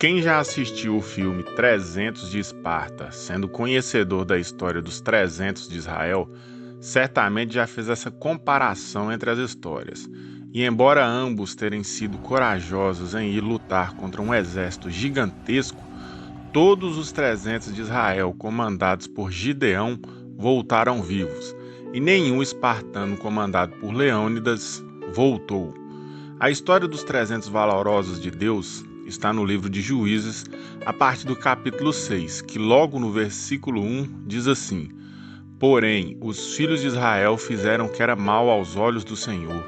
Quem já assistiu o filme 300 de Esparta, sendo conhecedor da história dos 300 de Israel, certamente já fez essa comparação entre as histórias. E embora ambos terem sido corajosos em ir lutar contra um exército gigantesco, todos os 300 de Israel, comandados por Gideão, voltaram vivos, e nenhum espartano comandado por Leônidas voltou. A história dos 300 valorosos de Deus está no livro de Juízes, a partir do capítulo 6, que logo no versículo 1 diz assim: Porém, os filhos de Israel fizeram o que era mal aos olhos do Senhor,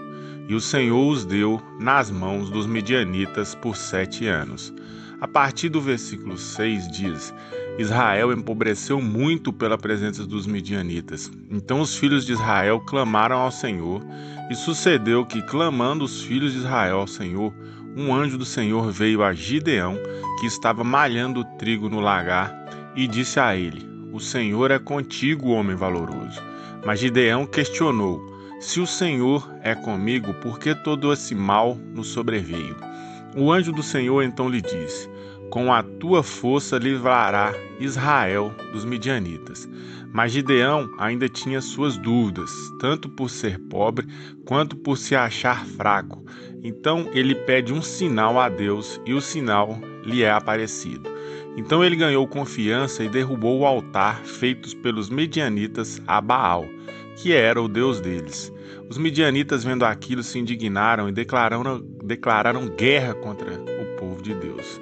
e o Senhor os deu nas mãos dos midianitas por 7 anos. A partir do versículo 6 diz: Israel empobreceu muito pela presença dos midianitas. Então os filhos de Israel clamaram ao Senhor, e sucedeu que, clamando os filhos de Israel ao Senhor, um anjo do Senhor veio a Gideão, que estava malhando trigo no lagar, e disse a ele: O Senhor é contigo, homem valoroso. Mas Gideão questionou: Se o Senhor é comigo, por que todo esse mal nos sobreveio? O anjo do Senhor então lhe disse: Com a tua força livrará Israel dos midianitas. Mas Gideão ainda tinha suas dúvidas, tanto por ser pobre quanto por se achar fraco. Então ele pede um sinal a Deus e o sinal lhe é aparecido. Então ele ganhou confiança e derrubou o altar feitos pelos midianitas a Baal, que era o deus deles. Os midianitas, vendo aquilo, se indignaram e declararam guerra contra o povo de Deus.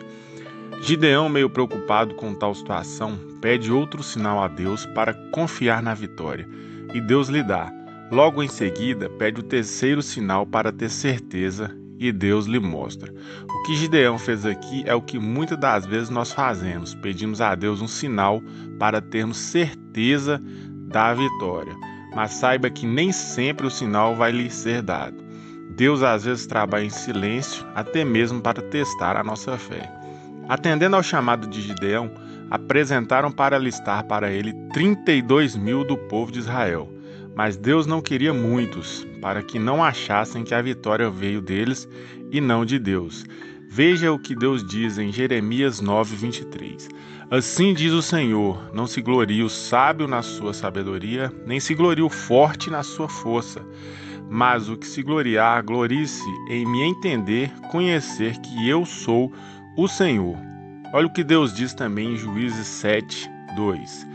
Gideão, meio preocupado com tal situação, pede outro sinal a Deus para confiar na vitória, e Deus lhe dá. Logo em seguida, pede o terceiro sinal para ter certeza, e Deus lhe mostra. O que Gideão fez aqui é o que muitas das vezes nós fazemos: pedimos a Deus um sinal para termos certeza da vitória. Mas saiba que nem sempre o sinal vai lhe ser dado. Deus às vezes trabalha em silêncio, até mesmo para testar a nossa fé. Atendendo ao chamado de Gideão, apresentaram para alistar para ele 32.000 do povo de Israel. Mas Deus não queria muitos, para que não achassem que a vitória veio deles e não de Deus. Veja o que Deus diz em Jeremias 9:23. Assim diz o Senhor: Não se glorie o sábio na sua sabedoria, nem se glorie o forte na sua força. Mas o que se gloriar, glorie-se em me entender, conhecer que eu sou o Senhor. Olha o que Deus diz também em Juízes 7:2.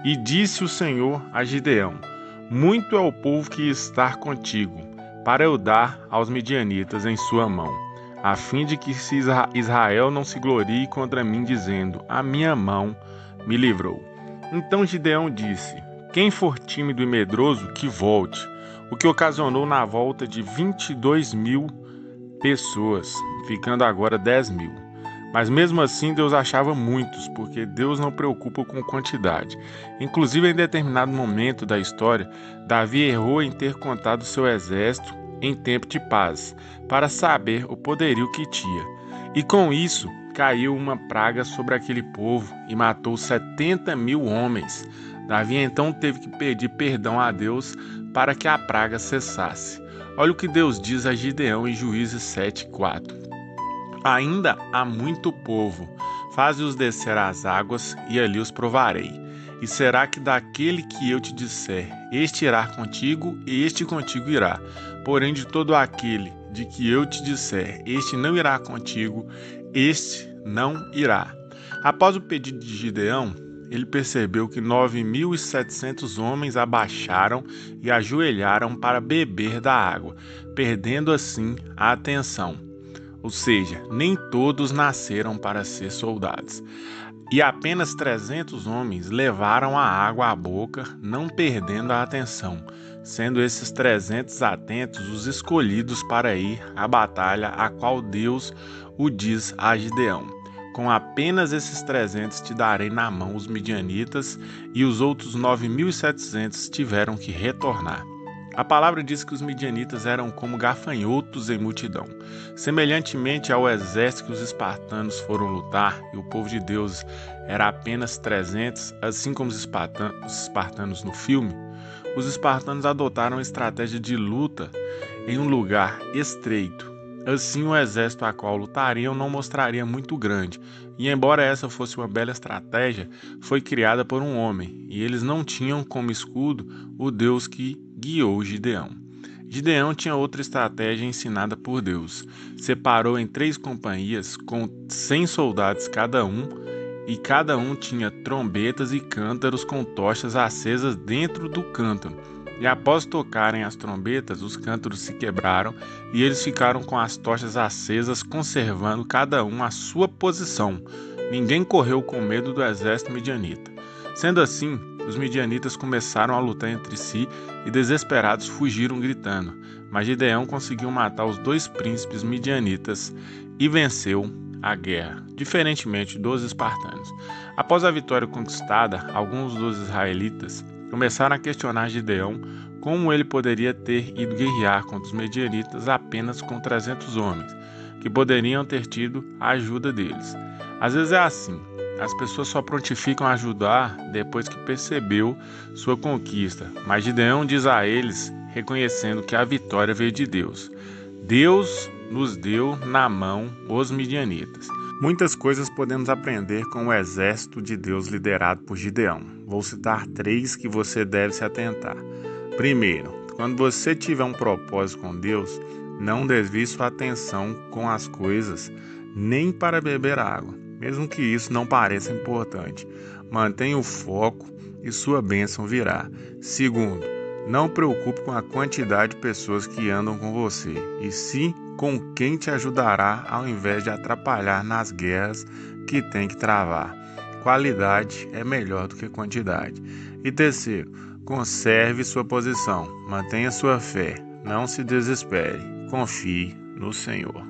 E disse o Senhor a Gideão: Muito é o povo que está contigo, para eu dar aos midianitas em sua mão, a fim de que Israel não se glorie contra mim, dizendo: A minha mão me livrou. Então Gideão disse: Quem for tímido e medroso, que volte, o que ocasionou na volta de 22.000 pessoas, ficando agora 10.000. Mas mesmo assim Deus achava muitos, porque Deus não preocupa com quantidade. Inclusive, em determinado momento da história, Davi errou em ter contado seu exército em tempo de paz, para saber o poderio que tinha. E com isso, caiu uma praga sobre aquele povo e matou 70.000 homens. Davi então teve que pedir perdão a Deus para que a praga cessasse. Olha o que Deus diz a Gideão em Juízes 7:4. Ainda há muito povo, faze-os descer às águas, e ali os provarei. E será que daquele que eu te disser, este irá contigo, e este contigo irá. Porém, de todo aquele de que eu te disser, este não irá contigo, este não irá. Após o pedido de Gideão, ele percebeu que 9.700 homens abaixaram e ajoelharam para beber da água, perdendo assim a atenção. Ou seja, nem todos nasceram para ser soldados. E apenas 300 homens levaram a água à boca, não perdendo a atenção, sendo esses 300 atentos os escolhidos para ir à batalha a qual Deus o diz a Gideão. Com apenas esses 300 te darei na mão os midianitas, e os outros 9.700 tiveram que retornar. A palavra diz que os midianitas eram como gafanhotos em multidão. Semelhantemente ao exército que os espartanos foram lutar, e o povo de Deus era apenas 300, assim como os espartanos no filme, os espartanos adotaram a estratégia de luta em um lugar estreito. Assim, o exército a qual lutariam não mostraria muito grande, e embora essa fosse uma bela estratégia, foi criada por um homem, e eles não tinham como escudo o Deus que guiou Gideão. Gideão tinha outra estratégia ensinada por Deus. Separou em 3 companhias com 100 soldados cada um, e cada um tinha trombetas e cântaros com tochas acesas dentro do cântaro. E após tocarem as trombetas, os cântaros se quebraram e eles ficaram com as tochas acesas, conservando cada um a sua posição. Ninguém correu com medo do exército midianita. Sendo assim, os midianitas começaram a lutar entre si e desesperados fugiram gritando. Mas Gideão conseguiu matar os 2 príncipes midianitas e venceu a guerra, diferentemente dos espartanos. Após a vitória conquistada, alguns dos israelitas começaram a questionar Gideão como ele poderia ter ido guerrear contra os medianitas apenas com 300 homens, que poderiam ter tido a ajuda deles. Às vezes é assim, as pessoas só prontificam a ajudar depois que percebeu sua conquista, mas Gideão diz a eles, reconhecendo que a vitória veio de Deus. Deus nos deu na mão os midianitas. Muitas coisas podemos aprender com o exército de Deus liderado por Gideão. Vou citar 3 que você deve se atentar. Primeiro, quando você tiver um propósito com Deus, não desvie sua atenção com as coisas, nem para beber água, mesmo que isso não pareça importante. Mantenha o foco e sua bênção virá. Segundo, não preocupe com a quantidade de pessoas que andam com você, e sim com quem te ajudará ao invés de atrapalhar nas guerras que tem que travar. Qualidade é melhor do que quantidade. E terceiro, conserve sua posição, mantenha sua fé, não se desespere, confie no Senhor.